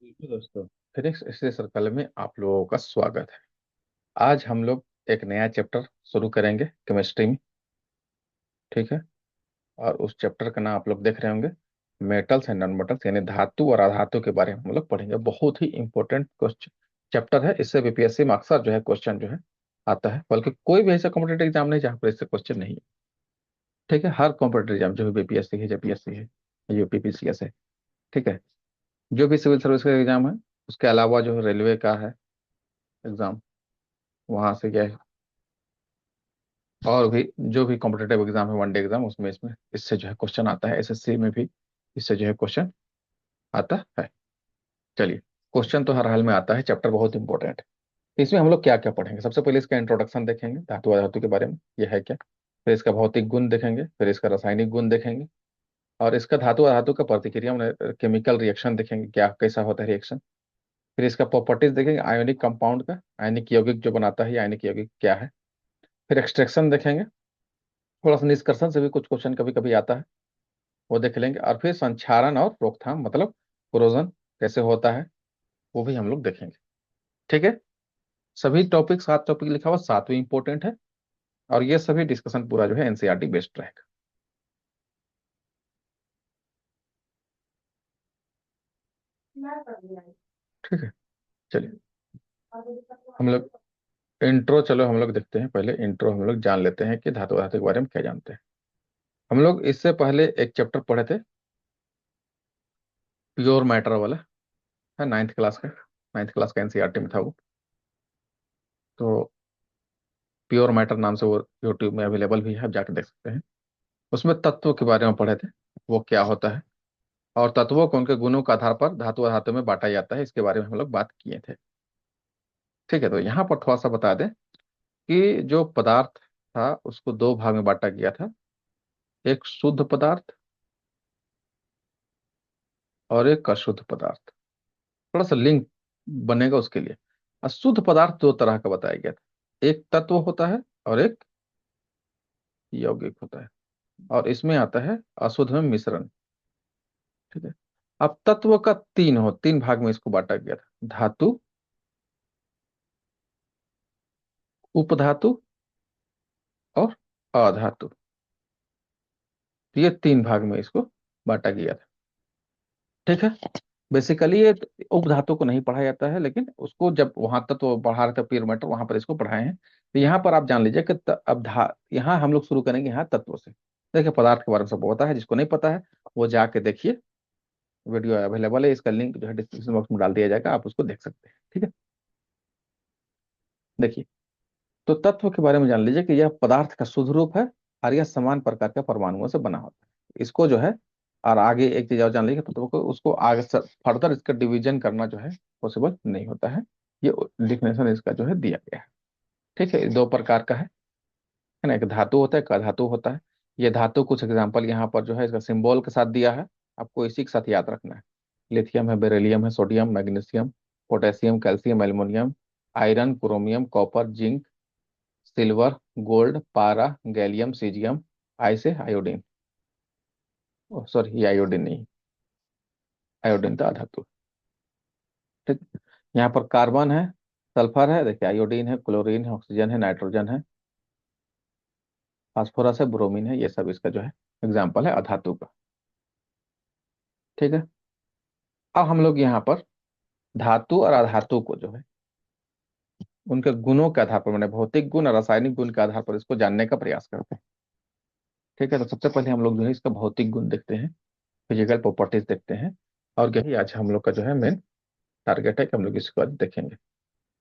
बिल्कुल दोस्तों, physics study circle में आप लोगों का स्वागत है। आज हम लोग एक नया चैप्टर शुरू करेंगे केमिस्ट्री में। ठीक है। और उस चैप्टर का नाम आप लोग देख रहे होंगे, मेटल्स एंड नॉन मेटल्स, यानी धातु और अधातु के बारे में हम लोग पढ़ेंगे। बहुत ही इंपॉर्टेंट क्वेश्चन चैप्टर है। इससे बीपीएससी में अक्सर जो है क्वेश्चन जो है आता है, बल्कि कोई भी ऐसा कॉम्पिटेटिव एग्जाम नहीं जहाँ पर इससे क्वेश्चन नहीं है। ठीक है। हर कॉम्पिटेटिव एग्जाम, जो भी बीपीएससी है, जेपीएससी है, यूपीपीसीएस है, ठीक है, जो भी सिविल सर्विस का एग्जाम है, उसके अलावा जो है रेलवे का है एग्जाम, वहां से क्या है, और भी जो भी कॉम्पिटेटिव एग्जाम है, वनडे एग्जाम, उसमें इसमें इससे जो है क्वेश्चन आता है। एसएससी में भी इससे जो है क्वेश्चन आता है। चलिए, क्वेश्चन तो हर हाल में आता है, चैप्टर बहुत इंपॉर्टेंट है। इसमें हम लोग क्या क्या पढ़ेंगे? सबसे पहले इसका इंट्रोडक्शन देखेंगे, धातु और धातु के बारे में, यह है क्या। फिर इसका भौतिक गुण देखेंगे, फिर इसका रासायनिक गुण देखेंगे, और इसका धातु और धातु का प्रतिक्रिया, केमिकल रिएक्शन देखेंगे, क्या कैसा होता है रिएक्शन। फिर इसका प्रॉपर्टीज देखेंगे, आयोनिक कंपाउंड का, आयनिक यौगिक जो बनाता है, आयनिक यौगिक क्या है। फिर एक्सट्रैक्शन देखेंगे, थोड़ा सा निष्कर्षण से भी कुछ क्वेश्चन कभी कभी आता है, वो देख लेंगे। और फिर संक्षारण और रोकथाम, मतलब क्रोजन कैसे होता है, वो भी हम लोग देखेंगे। ठीक है। सभी टॉपिक, 7 टॉपिक लिखा हुआ, 7 भी इंपॉर्टेंट है। और ये सभी डिस्कशन पूरा जो है एनसीईआरटी बेस्ड रहेगा। ठीक है। चलिए, हम लोग इंट्रो, चलो हम लोग देखते हैं। पहले इंट्रो हम लोग जान लेते हैं कि धातु धातु के बारे में क्या जानते हैं। हम लोग इससे पहले एक चैप्टर पढ़े थे, प्योर मैटर वाला, है, 9th क्लास का। 9th क्लास का एनसीईआरटी में था वो। तो प्योर मैटर नाम से वो यूट्यूब में अवेलेबल भी है, आप जाके देख सकते हैं। उसमें तत्व के बारे में पढ़े थे, वो क्या होता है, और तत्वों को उनके गुणों के आधार पर धातु और धातु में बांटा जाता है, इसके बारे में हम लोग बात किए थे। ठीक है। तो यहाँ पर थोड़ा सा बता दें कि जो पदार्थ था उसको 2 भाग में बांटा गया था, एक शुद्ध पदार्थ और एक अशुद्ध पदार्थ। थोड़ा सा लिंक बनेगा उसके लिए। अशुद्ध पदार्थ 2 तरह का बताया गया था, एक तत्व होता है और एक यौगिक होता है। और इसमें आता है अशुद्ध में मिश्रण। ठीक है। अब तत्व का 3 भाग में इसको बांटा गया था, धातु, उपधातु और अधातु। तो ये 3 भाग में इसको बांटा गया था। ठीक है। बेसिकली ये उपधातु को नहीं पढ़ा जाता है, लेकिन उसको जब वहां तत्व पढ़ा रहे थे पीर वहां पर इसको पढ़ाए हैं। तो यहाँ पर आप जान लीजिए कि अब यहाँ हम लोग शुरू करेंगे यहाँ तत्व से। देखिए, पदार्थ के बारे में सब पता है, जिसको नहीं पता है वो जाके देखिए, वीडियो अवेलेबल है, इसका लिंक जो है डिस्क्रिप्शन बॉक्स में डाल दिया जाएगा, आप उसको देख सकते हैं। ठीक है। देखिए, तो तत्व के बारे में जान लीजिए कि यह पदार्थ का शुद्ध रूप है, और यह समान प्रकार के परमाणुओं से बना होता है। इसको जो है, और आगे एक चीज और जान लीजिए कि तत्व को, उसको आगे फर्दर इसका डिवीजन करना जो है पॉसिबल नहीं होता है। ये डिफिनेशन इसका जो है दिया गया है। ठीक है। 2 प्रकार का है ना, एक धातु होता है, एक अधातु होता है। ये धातु कुछ एग्जाम्पल यहाँ पर जो है इसका सिंबल के साथ दिया है, आपको इसी के साथ याद रखना है। लिथियम है, बेरिलियम है, sodium, magnesium, potassium, calcium, aluminium, iron, chromium, copper, zinc, silver, gold, पारा, गैलियम, सीजियम, आई से आयोडीन। सॉरी, ये आयोडीन नहीं, आयोडीन तो अधातु। ठीक। यहाँ पर कार्बन है, सल्फर है, देखिए आयोडीन है, क्लोरीन है, ऑक्सीजन है, नाइट्रोजन है, फास्फोरस है, ब्रोमीन है। ये सब इसका जो है एग्जाम्पल है अधातु का। ठीक है। अब हम लोग यहाँ पर धातु और अधातु को जो है उनके गुणों के आधार पर, मैंने भौतिक गुण और रासायनिक गुण के आधार पर इसको जानने का प्रयास करते हैं। ठीक है। तो सबसे पहले हम लोग जो है इसका भौतिक गुण देखते हैं, फिजिकल प्रॉपर्टीज देखते हैं। और यही आज हम लोग का जो है मेन टारगेट है कि हम लोग इसको आज देखेंगे।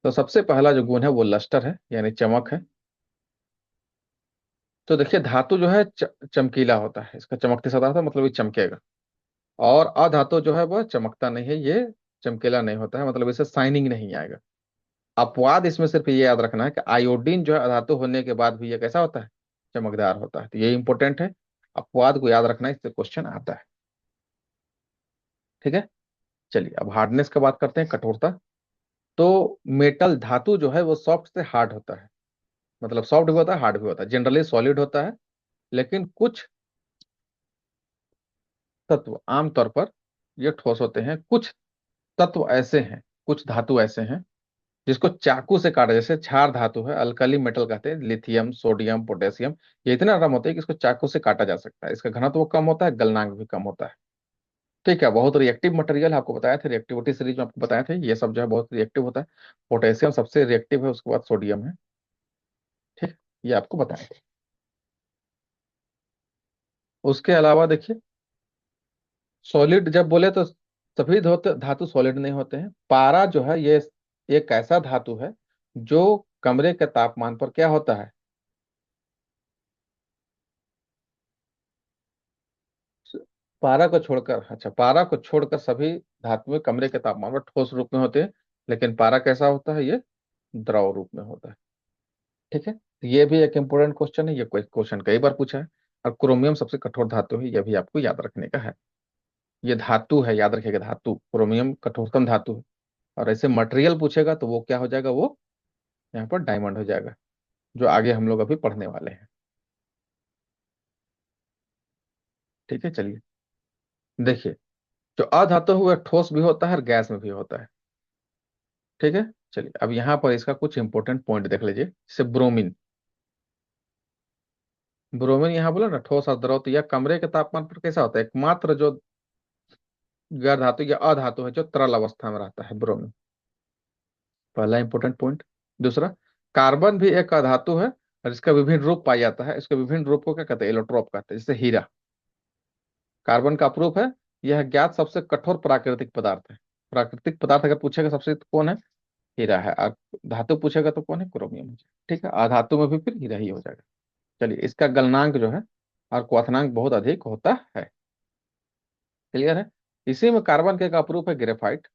तो सबसे पहला जो गुण है वो लस्टर है, यानी चमक है। तो देखिए, धातु जो है चमकीला होता है, इसका चमकते सदा था, मतलब ये चमकेगा। और अधातु जो है वह चमकता नहीं है, ये चमकीला नहीं होता है, मतलब इसे शाइनिंग नहीं आएगा। अपवाद इसमें सिर्फ ये याद रखना है कि आयोडीन जो है अधातु होने के बाद भी ये कैसा होता है, चमकदार होता है। तो ये इंपॉर्टेंट है, अपवाद को याद रखना है, इससे क्वेश्चन आता है। ठीक है। चलिए, अब हार्डनेस का बात करते हैं, कठोरता। तो मेटल धातु जो है वो सॉफ्ट से हार्ड होता है, मतलब सॉफ्ट भी होता है, हार्ड भी होता है, जनरली सॉलिड होता है। लेकिन कुछ तत्व आमतौर पर ये ठोस होते हैं, कुछ तत्व ऐसे हैं, कुछ धातु ऐसे हैं जिसको चाकू से काटा, जैसे क्षार धातु है, अल्कली मेटल कहते हैं, लिथियम, सोडियम, पोटेशियम, ये इतना नरम होते हैं कि इसको चाकू से काटा जा सकता है। इसका घनत्व कम होता है, गलनांक भी कम होता है। ठीक है, बहुत रिएक्टिव मटेरियल आपको बताया था, रिएक्टिविटी सीरीज में आपको बताया था, ये सब जो है बहुत रिएक्टिव होता है। पोटेशियम सबसे रिएक्टिव है, उसके बाद सोडियम है। ठीक, ये आपको बताया था। उसके अलावा देखिए, सॉलिड जब बोले तो सभी धातु सॉलिड नहीं होते हैं। पारा जो है ये एक ऐसा धातु है जो कमरे के तापमान पर क्या होता है, पारा को छोड़कर, अच्छा, पारा को छोड़कर सभी धातुएं कमरे के तापमान पर ठोस रूप में होते हैं। लेकिन पारा कैसा होता है, ये द्रव रूप में होता है। ठीक है, तो ये भी एक इंपॉर्टेंट क्वेश्चन है, ये कोई क्वेश्चन कई बार पूछा है। और क्रोमियम सबसे कठोर धातु है, यह भी आपको याद रखने का है। ये धातु है, याद रखिएगा, धातु, क्रोमियम कठोरतम धातु है। और ऐसे मटेरियल पूछेगा तो वो क्या हो जाएगा, वो यहाँ पर डायमंड हो जाएगा, जो आगे हम लोग अभी पढ़ने वाले हैं। ठीक है, चलिए देखिए, जो अधातु है वह ठोस भी होता है और गैस में भी होता है। ठीक है, चलिए अब यहाँ पर इसका कुछ इंपॉर्टेंट पॉइंट देख लीजिए, जैसे ब्रोमीन। ब्रोमीन यहाँ बोला ना ठोस और द्रव, तो यह कमरे के तापमान पर कैसा होता है, एकमात्र जो गैर धातु या अधातु है जो तरल अवस्था में रहता है, ब्रोमीन। पहला इंपॉर्टेंट पॉइंट। दूसरा, कार्बन भी एक अधातु है और इसका विभिन्न रूप पाया जाता है। इसके विभिन्न रूप को क्या कहते हैं, एलोट्रोप कहते हैं, जैसे हीरा कार्बन का अप्रूप है। यह ज्ञात सबसे कठोर प्राकृतिक पदार्थ है। प्राकृतिक पदार्थ अगर पूछेगा सबसे तो कौन है, हीरा है। और धातु पूछेगा तो कौन है, क्रोमियम है। ठीक है, अधातु में भी फिर हीरा ही हो जाएगा। चलिए, इसका गलनांक जो है और क्वथनांक बहुत अधिक होता है। क्लियर है। इसी में कार्बन का एक अपरूप है, ग्रेफाइट।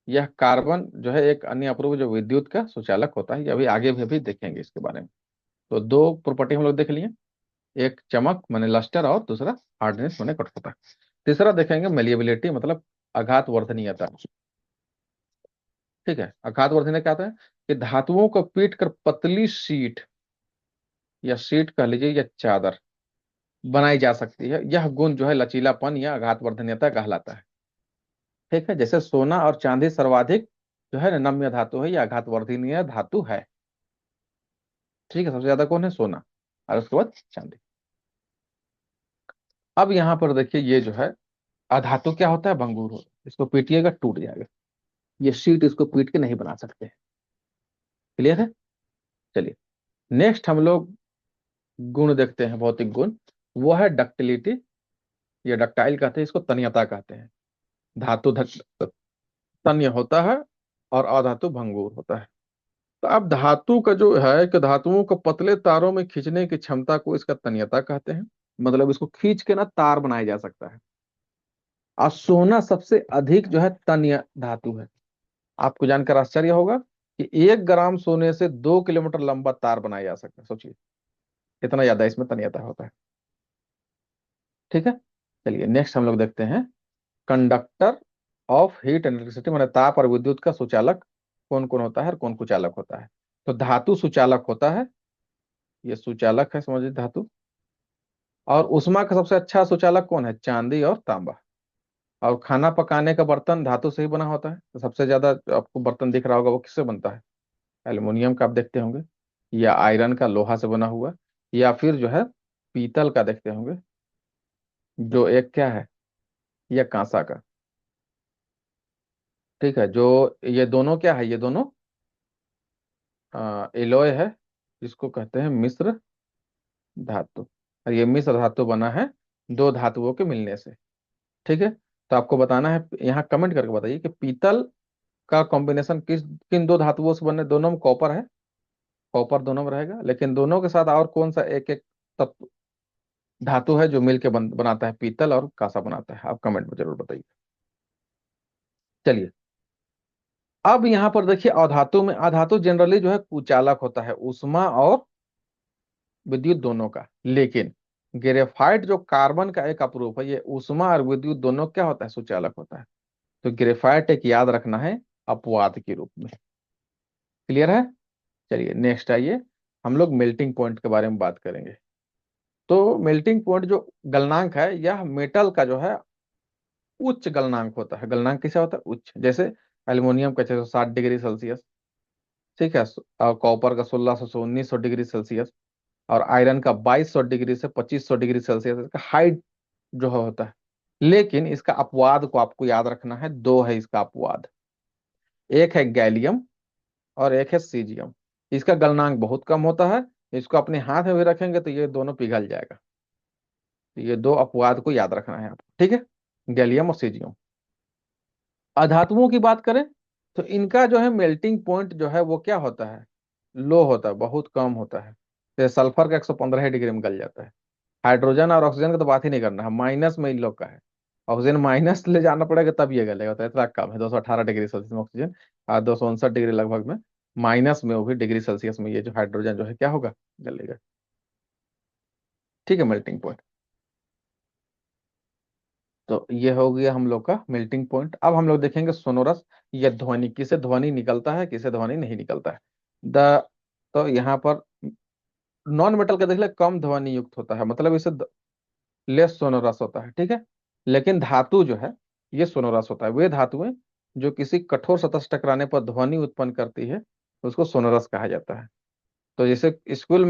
यह कार्बन जो है एक अन्य अपरूप जो विद्युत का सुचालक होता है, ये अभी आगे भी अभी देखेंगे इसके बारे में। तो दो प्रॉपर्टी हम लोग देख लिए, एक चमक माने लस्टर, और दूसरा हार्डनेस माने कठोरता। तीसरा देखेंगे मेलिएबिलिटी, मतलब आघात वर्धनीयता। ठीक है, आघात वर्धनीयता क्या होता है कि धातुओं को पीट कर पतली शीट या शीट कह लीजिए या चादर बनाई जा सकती है। यह गुण जो है लचीलापन या आघात वर्धनीयता कहलाता है। ठीक है, जैसे सोना और चांदी सर्वाधिक जो है ना नम्य धातु है या आघात वर्धनीय धातु है। ठीक है, सबसे ज्यादा कौन है, सोना, और उसके बाद चांदी। अब यहाँ पर देखिए, ये जो है अधातु क्या होता है, भंगुर होता है, इसको पीटिएगा टूट जाएगा। ये शीट इसको पीट के नहीं बना सकते। क्लियर है। चलिए, नेक्स्ट हम लोग गुण देखते हैं, भौतिक गुण। वो है डक्टिलिटी, ये डक्टाइल कहते हैं, इसको तन्यता कहते हैं। धातु तन्य होता है और अधातु भंगुर होता है। तो अब धातु का जो है कि धातुओं को पतले तारों में खींचने की क्षमता को इसका तन्यता कहते हैं। मतलब इसको खींच के ना तार बनाया जा सकता है। और सोना सबसे अधिक जो है तन्य धातु है। आपको जानकर आश्चर्य होगा कि 1 ग्राम सोने से 2 किलोमीटर लंबा तार बनाया जा सकता है, सोचिए, इतना ज्यादा इसमें तन्यता होता है। ठीक है, चलिए नेक्स्ट हम लोग देखते हैं, conductor of heat and electricity, माने ताप और विद्युत का सुचालक कौन कौन होता है और कौन कुचालक होता है। तो धातु सुचालक होता है, ये सुचालक है, समझिए धातु। और उष्मा का सबसे अच्छा सुचालक कौन है, चांदी और तांबा। और खाना पकाने का बर्तन धातु से ही बना होता है, तो सबसे ज्यादा जो आपको बर्तन दिख रहा होगा वो किससे बनता है, एल्युमिनियम का आप देखते होंगे, या आयरन का, लोहा से बना हुआ, या फिर जो है पीतल का देखते होंगे, जो एक क्या है, या कांसा का। ठीक है, जो ये दोनों क्या है, ये दोनों एलॉय है, जिसको कहते हैं मिश्र धातु। और ये मिश्र धातु बना है दो धातुओं के मिलने से। ठीक है, तो आपको बताना है, यहाँ कमेंट करके बताइए कि पीतल का कॉम्बिनेशन किस किन दो धातुओं से बने। दोनों में कॉपर है, कॉपर दोनों में रहेगा, लेकिन दोनों के साथ और कौन सा एक एक तत्व धातु है जो मिलके बनाता है पीतल और कांसा बनाता है, आप कमेंट में जरूर बताइए। चलिए, अब यहाँ पर देखिए, अधातु में, अधातु जनरली जो है कुचालक होता है, ऊष्मा और विद्युत दोनों का। लेकिन ग्रेफाइट जो कार्बन का एक अपरूप है, ये ऊष्मा और विद्युत दोनों क्या होता है, सुचालक होता है। तो ग्रेफाइट एक याद रखना है, अपवाद के रूप में। क्लियर है। चलिए नेक्स्ट आइए, हम लोग मेल्टिंग पॉइंट के बारे में बात करेंगे। तो मेल्टिंग पॉइंट जो गलनांक है, यह मेटल का जो है उच्च गलनांक होता है। गलनांक कैसा होता है? उच्च। जैसे एल्युमिनियम का 660 डिग्री सेल्सियस, ठीक है, और कॉपर का 1600 से 1900 डिग्री सेल्सियस, और आयरन का 2200 डिग्री से 2500 डिग्री सेल्सियस इसका हाइट जो होता है। लेकिन इसका अपवाद को आपको याद रखना है, दो है इसका अपवाद। एक है गैलियम और एक है सीजियम। इसका गलनांक बहुत कम होता है। इसको अपने हाथ में भी रखेंगे तो ये दोनों पिघल जाएगा। तो ये दो अपवाद को याद रखना है आपको, ठीक है, गैलियम और सीजियम। अधातुओं की बात करें तो इनका जो है मेल्टिंग पॉइंट जो है वो क्या होता है? लो होता है, बहुत कम होता है। जैसे सल्फर का 115 डिग्री में गल जाता है। हाइड्रोजन और ऑक्सीजन का तो बात ही नहीं करना है, माइनस में इन लोग का है। ऑक्सीजन माइनस ले जाना पड़ेगा तब ये गलेगा, तो इतना कम है, 218 डिग्री सेल्सियस में ऑक्सीजन, और 259 डिग्री लगभग में माइनस में, वो भी डिग्री सेल्सियस में, ये जो हाइड्रोजन जो है क्या होगा? गलेगा। ठीक है, मेल्टिंग पॉइंट। तो ये हो गया हम लोग का मेल्टिंग पॉइंट। अब हम लोग देखेंगे सोनोरस, ये ध्वनि, किसे ध्वनि निकलता है, किसे ध्वनि नहीं निकलता है। द तो यहाँ पर नॉन मेटल का देख ले कम ध्वनि युक्त होता है, मतलब इसे लेस सोनोरस होता है, ठीक है। लेकिन धातु जो है ये सोनोरस होता है। वे धातुएं जो किसी कठोर सतह से टकराने पर ध्वनि उत्पन्न करती है उसको सोनोरस कहा जाता है। तो जैसे स्कूल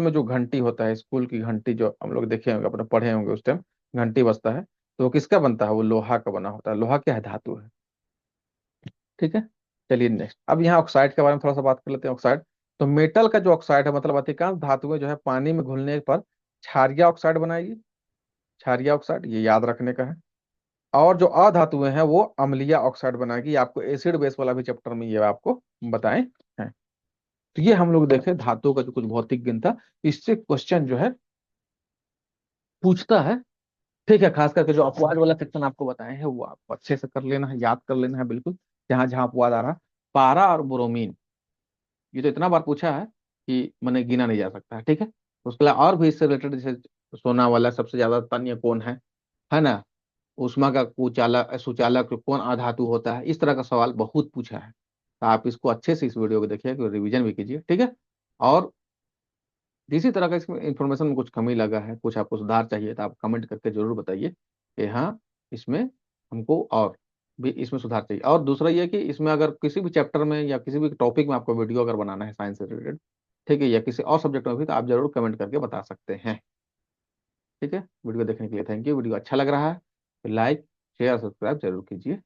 में जो घंटी होता है, स्कूल की घंटी जो हम लोग देखे होंगे, अपने पढ़े होंगे उस टाइम, घंटी बजता है, तो वो किसका बनता है? वो लोहा का बना होता है। लोहा क्या है? धातु है, ठीक है। चलिए नेक्स्ट, अब यहाँ ऑक्साइड के बारे में थोड़ा सा बात कर लेते हैं। ऑक्साइड, तो मेटल का जो ऑक्साइड है, मतलब अधिकांश धातुएं जो है पानी में घुलने पर क्षारीय ऑक्साइड बनाएगी। क्षारीय ऑक्साइड ये याद रखने का है। और जो अधातुएं हैं वो अम्लीय ऑक्साइड बनाएगी। आपको एसिड बेस वाला भी चैप्टर में ये आपको बताएं हैं। तो ये हम लोग देखें धातुओं का जो कुछ भौतिक गुण था, इससे क्वेश्चन जो है पूछता है। ठीक है, खास करके जो अपवाद वाला सेक्शन आपको बताए हैं वो आपको अच्छे से कर लेना है, याद कर लेना है बिल्कुल, जहां जहां अपवाद आ रहा है। पारा और ब्रोमीन, ये तो इतना बार पूछा है कि मैंने गिना नहीं जा सकता है, ठीक है। उसके अलावा और भी इससे रिलेटेड, जैसे सोना वाला सबसे ज्यादा तन्य कौन है ना, उष्मा का कुचालक सुचालक कौन अधातु होता है, इस तरह का सवाल बहुत पूछा है। तो आप इसको अच्छे से इस वीडियो को देखिए, रिवीजन भी कीजिए, ठीक है। और किसी तरह का इसमें इंफॉर्मेशन में कुछ कमी लगा है, कुछ आपको सुधार चाहिए, तो आप कमेंट करके जरूर बताइए कि हाँ, इसमें हमको और भी इसमें सुधार चाहिए। और दूसरा ये कि इसमें अगर किसी भी चैप्टर में या किसी भी टॉपिक में आपको वीडियो अगर बनाना है साइंस से रिलेटेड, ठीक है, या किसी और सब्जेक्ट में भी, तो आप जरूर कमेंट करके बता सकते हैं, ठीक है। वीडियो देखने के लिए थैंक यू। वीडियो अच्छा लग रहा है तो लाइक शेयर सब्सक्राइब जरूर कीजिए।